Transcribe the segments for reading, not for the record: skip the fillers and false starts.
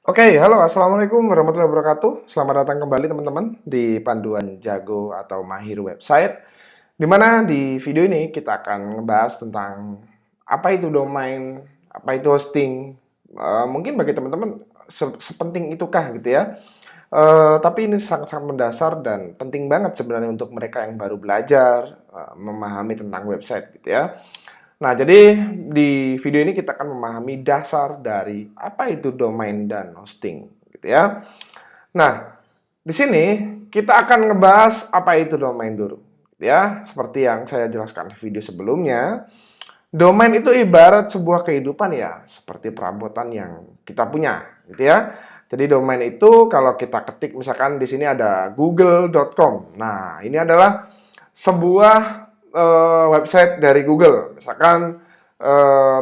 Oke, halo, assalamualaikum warahmatullahi wabarakatuh. Selamat datang kembali teman-teman di Panduan Jago atau Mahir Website. Di mana di video ini kita akan ngebahas tentang apa itu domain, apa itu hosting. Mungkin bagi teman-teman sepenting itukah gitu ya. Tapi ini sangat-sangat mendasar dan penting banget sebenarnya untuk mereka yang baru belajar memahami tentang website gitu ya. Nah, jadi di video ini kita akan memahami dasar dari apa itu domain dan hosting, gitu ya. Nah, di sini kita akan ngebahas apa itu domain dulu, gitu ya. Seperti yang saya jelaskan di video sebelumnya, domain itu ibarat sebuah kehidupan ya, seperti perabotan yang kita punya, gitu ya. Jadi domain itu kalau kita ketik misalkan di sini ada google.com. Nah, ini adalah sebuah website dari Google. Misalkan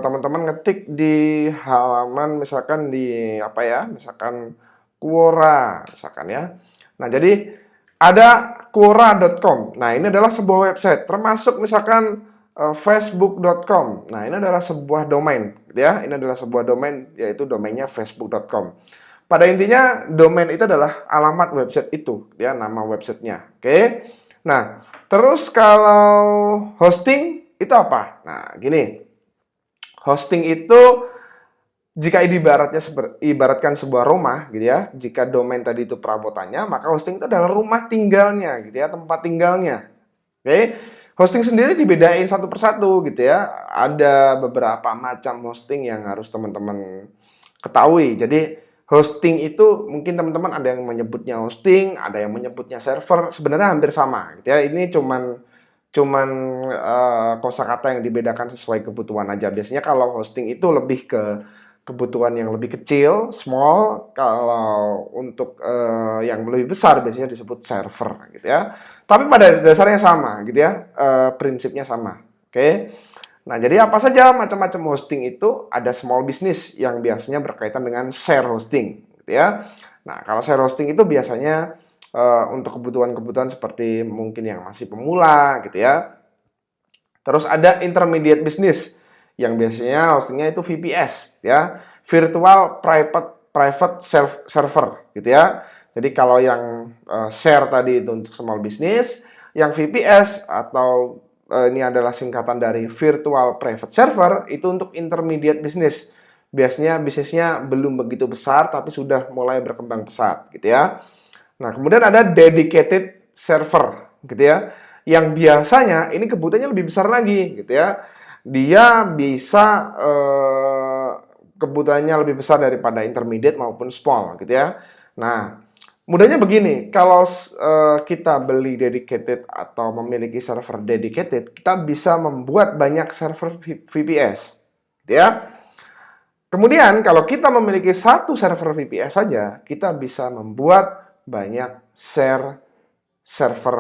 teman-teman ngetik di halaman misalkan di apa ya? Misalkan Quora misalkan ya. Nah, jadi ada quora.com. Nah, ini adalah sebuah website termasuk misalkan facebook.com. Nah, ini adalah sebuah domain gitu ya. Ini adalah sebuah domain yaitu domainnya facebook.com. Pada intinya domain itu adalah alamat website itu, ya, nama websitenya. Oke. Nah, terus kalau hosting itu apa? Nah, gini. Hosting itu jika ibaratkan sebuah rumah gitu ya. Jika domain tadi itu perabotannya, maka hosting itu adalah rumah tinggalnya gitu ya, tempat tinggalnya. Oke. Hosting sendiri dibedain satu persatu gitu ya. Ada beberapa macam hosting yang harus teman-teman ketahui. Jadi hosting itu mungkin teman-teman ada yang menyebutnya hosting, ada yang menyebutnya server, sebenarnya hampir sama gitu ya. Ini cuman cuman kosakata yang dibedakan sesuai kebutuhan aja. Biasanya kalau hosting itu lebih ke kebutuhan yang lebih kecil, small. Kalau untuk yang lebih besar biasanya disebut server gitu ya. Tapi pada dasarnya sama gitu ya, prinsipnya sama. Oke. Nah, jadi apa saja macam-macam hosting itu? Ada small business yang biasanya berkaitan dengan share hosting gitu ya. Nah, kalau share hosting itu biasanya untuk kebutuhan-kebutuhan seperti mungkin yang masih pemula gitu ya. Terus ada intermediate business yang biasanya hostingnya itu VPS ya, virtual private server gitu ya. Jadi kalau yang share tadi itu untuk small business, yang VPS atau ini adalah singkatan dari virtual private server itu untuk intermediate business. Biasanya bisnisnya belum begitu besar tapi sudah mulai berkembang pesat gitu ya. Nah, kemudian ada dedicated server gitu ya. Yang biasanya ini kebutuhannya lebih besar lagi gitu ya. Dia bisa kebutuhannya lebih besar daripada intermediate maupun small gitu ya. Nah, mudahnya begini, kalau kita beli dedicated atau memiliki server dedicated, kita bisa membuat banyak server VPS gitu ya. Kemudian kalau kita memiliki satu server VPS saja, kita bisa membuat banyak server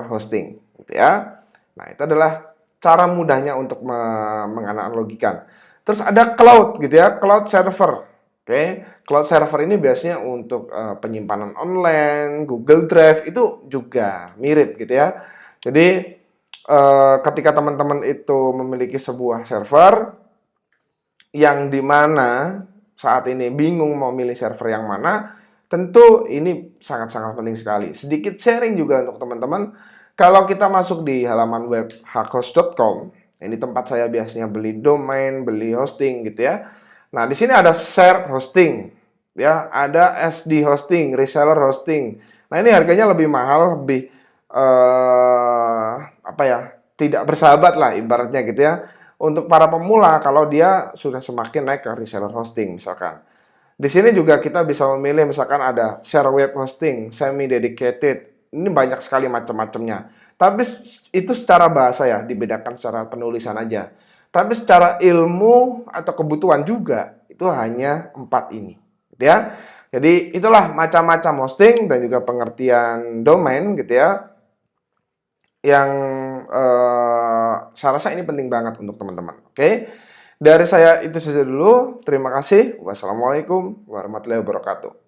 hosting, gitu ya. Nah, itu adalah cara mudahnya untuk menganalogikan. Terus ada cloud, gitu ya, cloud server. Oke, cloud server ini biasanya untuk penyimpanan online, Google Drive itu juga mirip, gitu ya. Jadi ketika teman-teman itu memiliki sebuah server, yang dimana saat ini bingung mau milih server yang mana, tentu ini sangat-sangat penting sekali. Sedikit sharing juga untuk teman-teman, kalau kita masuk di halaman web hakhost.com, ini tempat saya biasanya beli domain, beli hosting gitu ya. Nah, di sini ada shared hosting, ya, ada SD hosting, reseller hosting. Nah, ini harganya lebih mahal, lebih apa ya? Tidak bersahabat lah ibaratnya gitu ya untuk para pemula kalau dia sudah semakin naik ke reseller hosting misalkan. Di sini juga kita bisa memilih misalkan ada share web hosting, semi dedicated. Ini banyak sekali macam-macamnya. Tapi itu secara bahasa ya, dibedakan secara penulisan aja. Tapi secara ilmu atau kebutuhan juga itu hanya 4 ini, gitu ya. Jadi itulah macam-macam hosting dan juga pengertian domain gitu ya yang saya rasa ini penting banget untuk teman-teman. Oke, dari saya itu saja dulu. Terima kasih. Wassalamualaikum warahmatullahi wabarakatuh.